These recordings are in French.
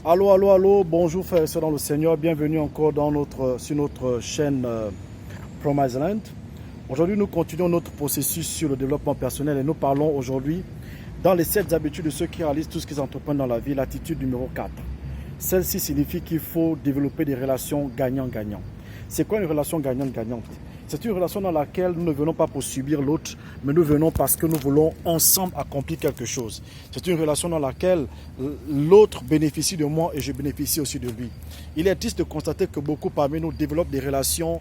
Allô, allô, allô, bonjour frères et sœurs dans le Seigneur, bienvenue encore sur notre chaîne Promise Land. Aujourd'hui, nous continuons notre processus sur le développement personnel et nous parlons aujourd'hui dans les 7 habitudes de ceux qui réalisent tout ce qu'ils entreprennent dans la vie, l'attitude numéro 4. Celle-ci signifie qu'il faut développer des relations gagnant-gagnant. C'est quoi une relation gagnante-gagnante? C'est une relation dans laquelle nous ne venons pas pour subir l'autre, mais nous venons parce que nous voulons ensemble accomplir quelque chose. C'est une relation dans laquelle l'autre bénéficie de moi et je bénéficie aussi de lui. Il est triste de constater que beaucoup parmi nous développent des relations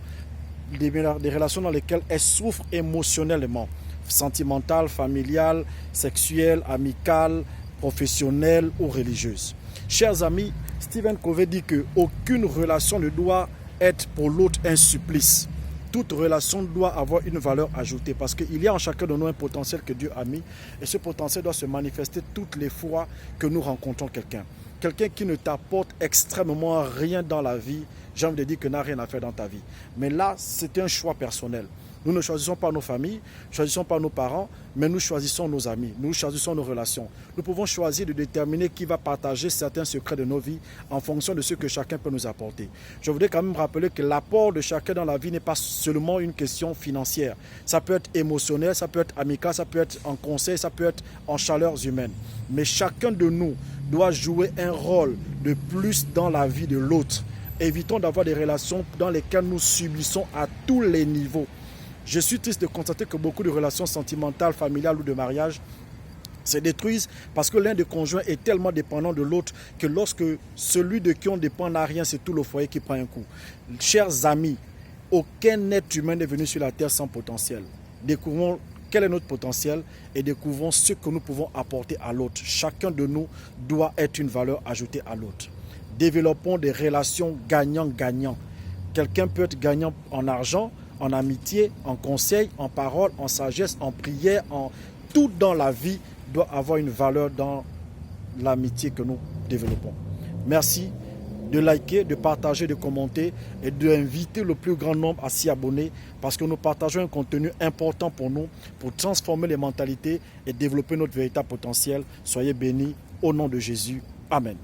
dans lesquelles elles souffrent émotionnellement, sentimentales, familiales, sexuelles, amicales, professionnelles ou religieuses. Chers amis, Stephen Covey dit qu'aucune relation ne doit être pour l'autre un supplice. Toute relation doit avoir une valeur ajoutée parce qu'il y a en chacun de nous un potentiel que Dieu a mis et ce potentiel doit se manifester toutes les fois que nous rencontrons quelqu'un. Quelqu'un qui ne t'apporte extrêmement rien dans la vie, j'ai envie de dire que n'a rien à faire dans ta vie. Mais là, c'est un choix personnel. Nous ne choisissons pas nos familles, ne choisissons pas nos parents, mais nous choisissons nos amis, nous choisissons nos relations. Nous pouvons choisir de déterminer qui va partager certains secrets de nos vies en fonction de ce que chacun peut nous apporter. Je voudrais quand même rappeler que l'apport de chacun dans la vie n'est pas seulement une question financière. Ça peut être émotionnel, ça peut être amical, ça peut être en conseil, ça peut être en chaleurs humaines. Mais chacun de nous doit jouer un rôle de plus dans la vie de l'autre. Évitons d'avoir des relations dans lesquelles nous subissons à tous les niveaux. Je suis triste de constater que beaucoup de relations sentimentales, familiales ou de mariage se détruisent parce que l'un des conjoints est tellement dépendant de l'autre que lorsque celui de qui on dépend n'a rien, c'est tout le foyer qui prend un coup. Chers amis, aucun être humain n'est venu sur la terre sans potentiel. Découvrons quel est notre potentiel et découvrons ce que nous pouvons apporter à l'autre. Chacun de nous doit être une valeur ajoutée à l'autre. Développons des relations gagnant-gagnant. Quelqu'un peut être gagnant en argent, en amitié, en conseil, en parole, en sagesse, en prière, en tout dans la vie doit avoir une valeur dans l'amitié que nous développons. Merci de liker, de partager, de commenter et d'inviter le plus grand nombre à s'y abonner parce que nous partageons un contenu important pour nous, pour transformer les mentalités et développer notre véritable potentiel. Soyez bénis au nom de Jésus. Amen.